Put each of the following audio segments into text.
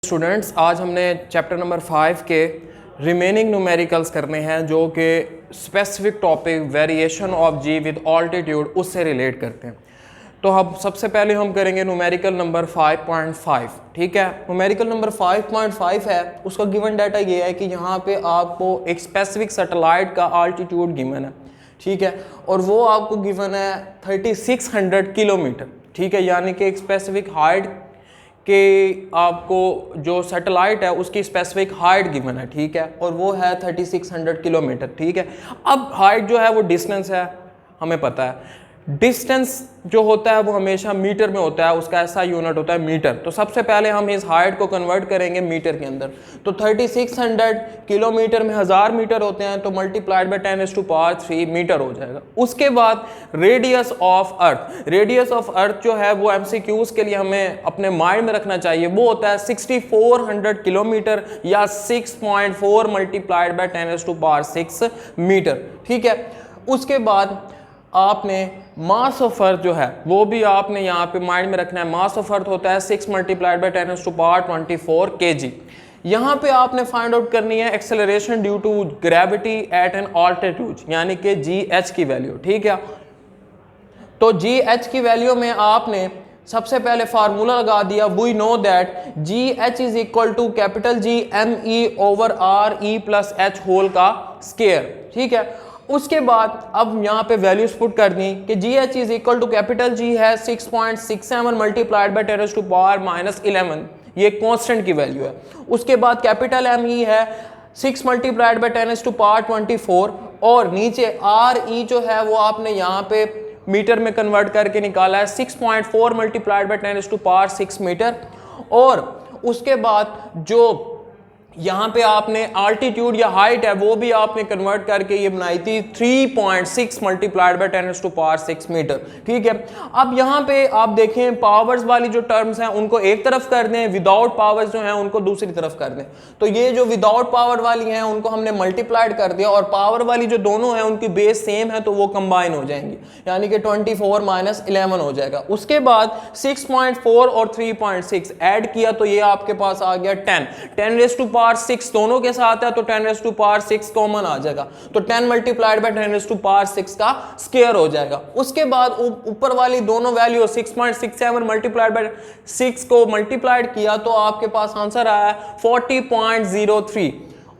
Students, आज हमने chapter number 5 के रिमेनिंग न्यूमेरिकल्स करने हैं जो कि specific topic variation of G with altitude उससे रिलेट करते हैं। तो अब सबसे पहले हम करेंगे न्यूमेरिकल नंबर 5.5। ठीक है, न्यूमेरिकल नंबर 5.5 है, उसका गिवन डाटा ये है कि यहाँ पे आपको एक स्पेसिफिक सैटेलाइट का ऑल्टीट्यूड गिवन है। ठीक है, और वो आपको गिवन है 3600 किलोमीटर। ठीक है, यानी कि एक स्पेसिफिक हाइट कि आपको जो सैटेलाइट है उसकी स्पेसिफिक हाइट गिवन है। ठीक है, और वो है 3600 किलोमीटर। ठीक है, अब हाइट जो है वो डिस्टेंस है, हमें पता है डिस्टेंस जो होता है वो हमेशा मीटर में होता है, उसका ऐसा यूनिट होता है मीटर। तो सबसे पहले हम इस हाइट को कन्वर्ट करेंगे मीटर के अंदर। तो 3600 किलोमीटर में 1000 मीटर होते हैं, तो मल्टीप्लाइड बाय 10⁻³ मीटर हो जाएगा। उसके बाद radius of earth, radius of earth जो है वो MCQs के लिए हमें अपने माइंड में रखना चाहिए, वो होता है 6400 किलोमीटर या 6.4 मल्टीप्लाइड बाय 10⁻6 मीटर। ठीक है, उसके बाद आपने मास ऑफ अर्थ जो है वो भी आपने यहाँ पे माइंड में रखना है। मास ऑफ अर्थ होता है 6 मल्टीप्लाइड बाय 10⁻24 kg। यहाँ पे आपने फाइंड आउट करनी है acceleration due to gravity at an altitude, यानी कि GH की वैल्यू। ठीक है, तो GH की वैल्यू में आपने सबसे पहले फार्मूला लगा दिया। We know that GH is equal to capital G ME over RE plus H whole का स्क्वायर। ठीक है, उसके बाद अब यहाँ पे वैल्यूज पुट कर दी कि GH is equal to capital G है 6.67 मल्टीप्लाइड बाय 10⁻11, ये कांस्टेंट की वैल्यू है। उसके बाद कैपिटल ME है 6 मल्टीप्लाइड बाय 10⁻24, और नीचे RE जो है वो आपने यहाँ पे मीटर में कन्वर्ट करके निकाला है 6.4 मल्टीप्लाइड बाय 10⁻6 मीटर। और उसके बाद जो यहाँ पे आपने आल्टीट्यूड या हाइट है वो भी आपने कन्वर्ट करके ये बनाई थी 3.6 मल्टीप्लाइड बाय 10⁻6 मीटर। ठीक है, अब यहाँ पे आप देखें पावर्स वाली जो टर्म्स हैं उनको एक तरफ कर दें, विदाउट पावर्स जो हैं उनको दूसरी तरफ कर दें। तो ये जो विदाउट पावर वाली हैं उनको हमने मल्टीप्लाइड कर दिया, और पावर वाली जो दोनों हैं उनकी बेस सेम है तो वो कंबाइन हो जाएंगी, यानी कि 24 - 11 हो जाएगा। उसके बाद 6.4 और 3.6 ऐड किया तो ये आपके पास आ गया 10⁻6 दोनों के साथ है तो 10⁻6 कॉमन आ जाएगा, तो 10 मल्टीप्लाइड बाय 10⁻6 का स्क्वायर हो जाएगा। उसके बाद ऊपर वाली दोनों वैल्यू 6.67 मल्टीप्लाइड बाय 6 को मल्टीप्लाइड किया तो आपके पास आंसर आया 40.03,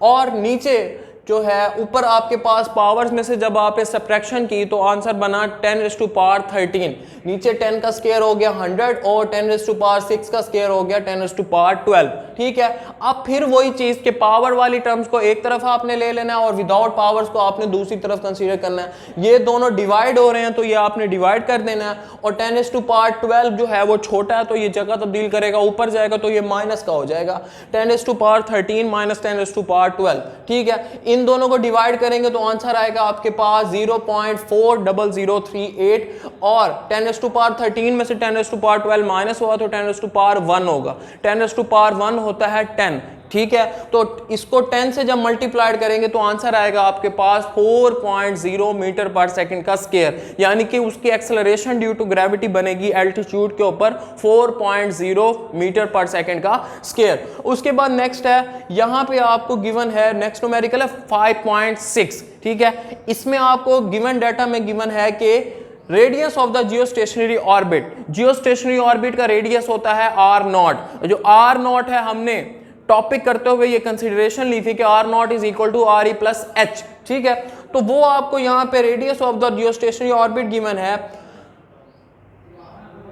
और नीचे जो है ऊपर आपके पास पावर्स में से जब आपने सब्ट्रैक्शन की तो आंसर बना 10⁻13। नीचे 10 का स्क्वायर हो गया 100 और 10⁻6 का स्क्वायर हो गया 10⁻12। ठीक है, अब फिर वही चीज के पावर वाली टर्म्स को एक तरफ आपने ले लेना है और विदाउट पावर्स को आपने दूसरी तरफ कंसीडर करना है। ये दोनों डिवाइड हो रहे हैं तो ये आपने डिवाइड कर देना है, और 10⁻12 जो है वो छोटा है तो ये जगह तब्दील करेगा, ऊपर जाएगा तो ये माइनस का हो जाएगा 10⁻13 - 10⁻12। ठीक है, इन दोनों को डिवाइड करेंगे तो आंसर आएगा आपके पास 0.40038, और 10⁻13 में से 10⁻12 माइनस हुआ तो 10⁻1 होगा। 10⁻1 होता है 10। ठीक है, तो इसको 10 से जब मल्टीप्लाइड करेंगे तो आंसर आएगा आपके पास 4.0 मीटर पर सेकंड का स्क्वायर, यानी कि उसकी एक्सेलरेशन ड्यू टू ग्रेविटी बनेगी एल्टीट्यूड के ऊपर 4.0 मीटर पर सेकंड का स्क्वायर। उसके बाद नेक्स्ट है, यहां पे आपको गिवन है नेक्स्ट न्यूमेरिकल है 5.6। ठीक है, इसमें आपको गिवन डाटा में गिवन है कि radius of the geostationary orbit, geostationary orbit का रेडियस होता है R0। जो R0 है हमने टॉपिक करते हुए ये कंसीडरेशन ली थी कि R0 is equal to RE plus H। ठीक है, तो वो आपको यहाँ पे radius of the geostationary orbit given है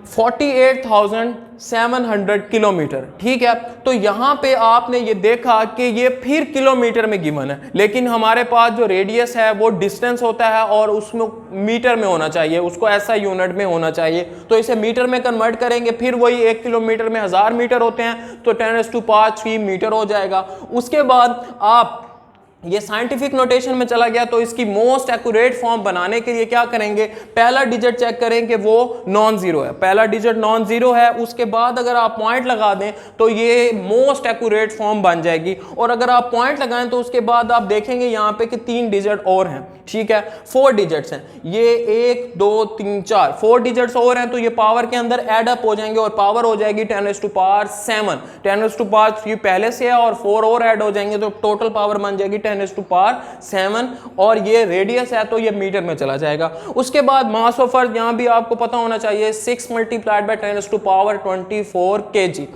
48,700 किलोमीटर। ठीक है, तो यहाँ पे आपने ये देखा कि ये फिर किलोमीटर में गिवन है, लेकिन हमारे पास जो रेडियस है वो डिस्टेंस होता है और उसमें मीटर में होना चाहिए, उसको ऐसा यूनिट में होना चाहिए। तो इसे मीटर में कन्वर्ट करेंगे, फिर वही 1 किलोमीटर में 1000 मीटर होते हैं तो 10⁻³ मीटर हो जाएगा। उसके बाद आप ये साइंटिफिक नोटेशन में चला गया, तो इसकी मोस्ट एक्यूरेट फॉर्म बनाने के लिए क्या करेंगे, पहला डिजिट चेक करें कि वो नॉन जीरो है, पहला डिजिट नॉन जीरो है, उसके बाद अगर आप पॉइंट लगा दें तो ये मोस्ट एक्यूरेट फॉर्म बन जाएगी। और अगर आप पॉइंट लगाएं तो उसके बाद आप देखेंगे यहाँ पे कि 3 डिजिट और हैं, ठीक है, 4 डिजिट्स हैं, ये 1 2 3 4 4 डिजिट्स और हैं, तो ये पावर के अंदर एड अप हो जाएंगे और पावर हो जाएगी 10⁻⁷। 10⁻³ पहले से है और 4 और ऐड हो जाएंगे तो टोटल पावर बन जाएगी 10⁻⁷। और ये रेडियस है तो ये मीटर में चला जाएगा। उसके बाद मास ऑफ अर्थ यहां भी आपको पता होना चाहिए 6 × 10⁻24 kg।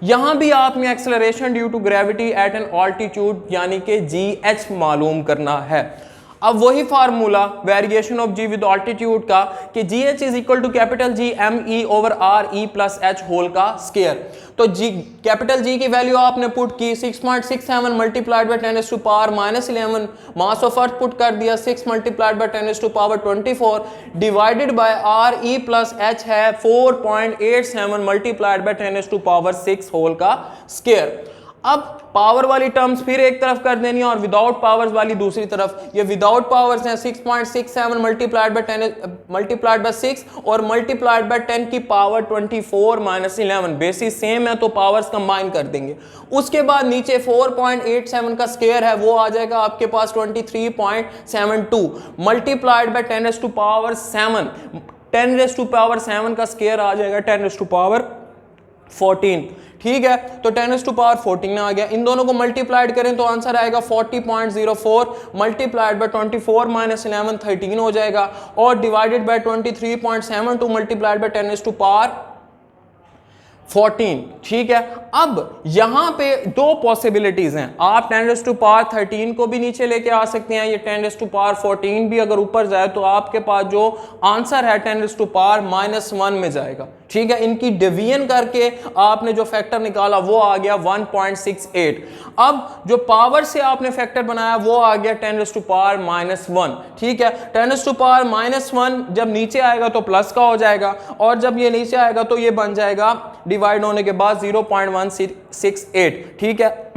यहां भी आपने acceleration due to gravity at an altitude यानी कि GH मालूम करना है। अब वही formula variation of G with altitude का कि GH is equal to capital G ME over RE plus H whole का स्क्वायर। तो जी कैपिटल G की वैल्यू आपने पुट की 6.67 multiplied by 10⁻⁻11, mass of earth put कर दिया 6 multiplied by 10⁻24 divided by RE plus H है 4.87 multiplied by 10⁻6 whole का square. अब पावर वाली टर्म्स फिर एक तरफ कर देनी है और विदाउट पावर्स वाली दूसरी तरफ। ये विदाउट पावर्स हैं 6.67 मल्टीप्लाइड बाय 6 और मल्टीप्लाइड बाय 10 की पावर 24 - 11, बेसिस सेम है तो पावर्स कंबाइन कर देंगे। उसके बाद नीचे 4.87 का स्क्वायर है, वो आ जाएगा आपके पास 23.72 मल्टीप्लाइड बाय 10⁻7। 10⁻7 का स्क्वायर आ जाएगा 10⁻14, ठीक है, तो 10⁻14 आ गया। इन दोनों को मल्टीप्लाइड करें तो आंसर आएगा 40.04 मल्टीप्लाइड बाय 24 - 11 13 हो जाएगा और डिवाइडेड बाय 23.72 मल्टीप्लाइड बाय 10⁻14, ठीक है। अब यहां पे दो पॉसिबिलिटीज हैं, आप 10⁻13 को भी नीचे लेके आ सकते हैं, ये 10⁻14 भी अगर ऊपर जाए तो आपके पास जो आंसर है 10⁻⁻1 में जाएगा, ठीक है। इनकी डिवीजन करके आपने जो फैक्टर निकाला वो आ गया 1.68। अब जो पावर से आपने फैक्टर बनाया वो आ गया 10⁻⁻1, ठीक है। 10⁻⁻1 जब नीचे आएगा तो प्लस का हो जाएगा और जब ये नीचे आएगा तो ये बन जाएगा डिवाइड होने के बाद 0.168, ठीक है।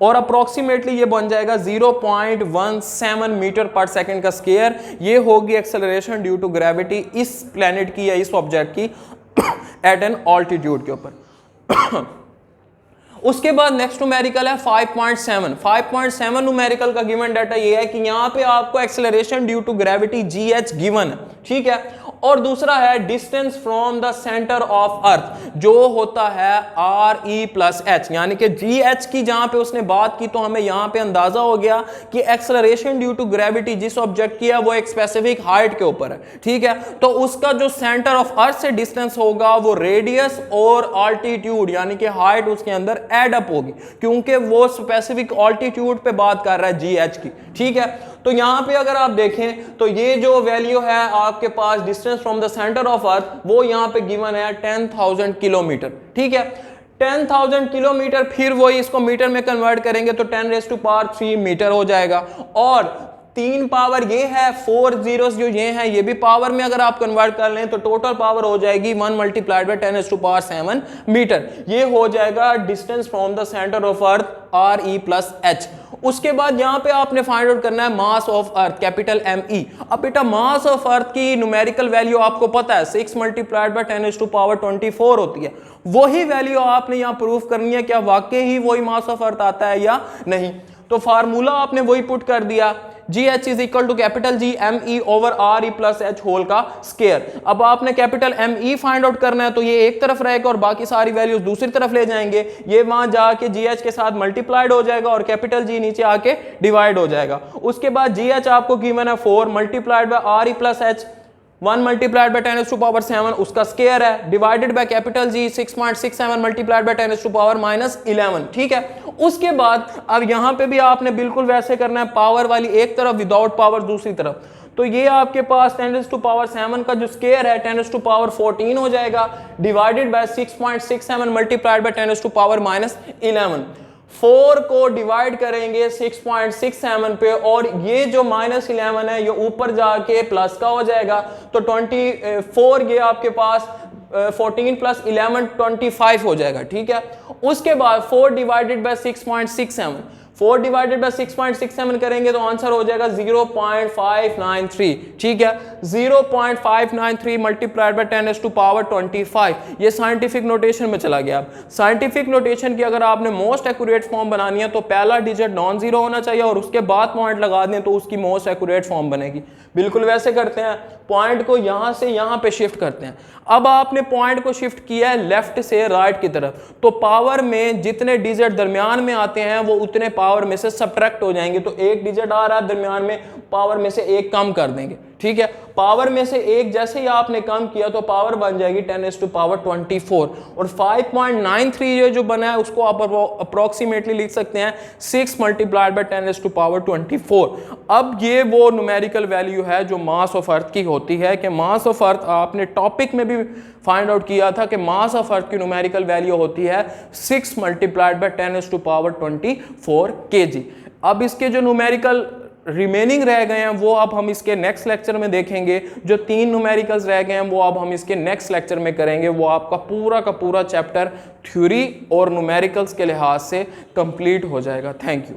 और अप्रोक्सीमेटली ये बन जाएगा 0.17 मीटर पर सेकंड का स्क्वायर। ये होगी एक्सेलरेशन ड्यू टू ग्रेविटी इस प्लेनेट की या इस ऑब्जेक्ट की एट एन ऑल्टीट्यूड के ऊपर। उसके बाद नेक्स्ट न्यूमेरिकल है 5.7। 5.7 न्यूमेरिकल का गिवन डाटा ये है कि यहां पे आपको acceleration due to gravity GH given है, ठीक है। और दूसरा है distance from the centre of earth जो होता है RE प्लस H, यानी कि GH की जहां पे उसने बात की तो हमें यहां पे अंदाजा हो गया कि एक्सेलरेशन ड्यू टू ग्रेविटी जिस ऑब्जेक्ट की है वो एक स्पेसिफिक हाइट के ऊपर है, ठीक है। तो उसका जो सेंटर ऑफ अर्थ से डिस्टेंस होगा वो रेडियस और ऑल्टीट्यूड यानी कि हाइट उसके अंदर एड अप होगी क्योंकि वो स्पेसिफिक ऑल्टीट्यूड पे बात कर रहा है GH की, ठीक है। तो यहां पे अगर आप देखें तो ये जो वैल्यू है आपके पास distance from the centre of earth वो यहां पे गिवन है 10,000 किलोमीटर, ठीक है। 10,000 किलोमीटर, फिर वही इसको मीटर में कन्वर्ट करेंगे तो 10⁻³ मीटर हो जाएगा और 3 पावर ये है, 4 जीरोस जो ये हैं ये भी पावर में अगर आप कन्वर्ट कर लें तो टोटल पावर हो जाएगी 1 मल्टीप्लाइड बाय 10⁻7 मीटर। ये हो जाएगा distance from the centre of earth RE plus H। उसके बाद यहां पे आपने फाइंड आउट करना है मास ऑफ अर्थ कैपिटल ME। अब बेटा मास ऑफ अर्थ की न्यूमेरिकल वैल्यू आपको पता है 6 मल्टीप्लाइड बाय 10⁻24 होती है। वही वैल्यू आपने यहां प्रूफ करनी है क्या वाकई ही वही मास ऑफ अर्थ आता है या नहीं। तो फार्मूला आपने वही पुट कर दिया GH is equal to capital G ME over RE plus H whole का स्क्वायर। अब आपने कैपिटल ME फाइंड आउट करना है तो ये एक तरफ रहेगा और बाकी सारी वैल्यूज दूसरी तरफ ले जाएंगे। ये वहां जाके GH के साथ मल्टीप्लाइड हो जाएगा और कैपिटल G नीचे आके डिवाइड हो जाएगा। उसके बाद GH आपको गिवन है 4 multiplied by RE plus H 1 multiplied by 10⁻7 उसका स्क्वायर है divided by capital G 6.67 multiplied by 10⁻⁻11, ठीक है। उसके बाद अब यहां पे भी आपने बिल्कुल वैसे करना है, पावर वाली एक तरफ विदाउट पावर दूसरी तरफ। तो ये आपके पास 10⁻7 का जो स्क्वायर है 10⁻14 हो जाएगा डिवाइडेड बाय 6.67 मल्टीप्लाइड बाय 10⁻11। 4 को डिवाइड करेंगे 6.67 पे और ये जो -11 है ये ऊपर जाके प्लस का हो जाएगा तो 24 ये आपके पास 14 प्लस 11 25 हो जाएगा, ठीक है। उसके बाद 4 डिवाइडेड बाय 6.67 4 डिवाइडेड बाय 6.67 करेंगे तो आंसर हो जाएगा 0.593। ठीक है, 0.593 मल्टीप्लाइड बाय 10 टू पावर 25। ये साइंटिफिक नोटेशन में चला गया। साइंटिफिक नोटेशन की अगर आपने मोस्ट एक्यूरेट फॉर्म बनानी है तो पहला डिजिट नॉन जीरो होना चाहिए और उसके बाद पॉइंट लगा दें तो उसकी मोस्ट एक्यूरेट फॉर्म बनेगी। बिल्कुल वैसे करते हैं, पॉइंट को यहां से यहां पे शिफ्ट करते हैं। अब आपने पॉइंट को शिफ्ट किया है लेफ्ट से राइट की तरफ, तो पावर में जितने डिजिट दरमियान में आते हैं वो उतने पावर में से सब्ट्रैक्ट हो जाएंगे। तो एक डिजिट आ रहा है दरमियान में, पावर में से एक कम कर देंगे। ठीक है, पावर में से एक जैसे ही आपने कम किया तो पावर बन जाएगी 10 टू पावर 24 और 5.93 ये जो बना है उसको आप अप्रोक्सीमेटली लिख सकते हैं 6 मल्टीप्लाइड बाय 10 टू पावर 24। अब ये वो न्यूमेरिकल वैल्यू है जो मास ऑफ अर्थ की होती है कि मास ऑफ अर्थ आपने टॉपिक में भी फाइंड आउट किया था कि मास ऑफ अर्थ की न्यूमेरिकल वैल्यू होती है 6 multiplied by 10 to power 24 kg। अब इसके जो न्यूमेरिकल रिमेनिंग रह गए हैं वो अब हम इसके नेक्स्ट लेक्चर में देखेंगे। जो 3 न्यूमेरिकल्स रह गए हैं वो अब हम इसके नेक्स्ट लेक्चर में करेंगे। वो आपका पूरा का पूरा चैप्टर थ्योरी और न्यूमेरिकल्स के लिहाज से कंप्लीट हो जाएगा। Thank you.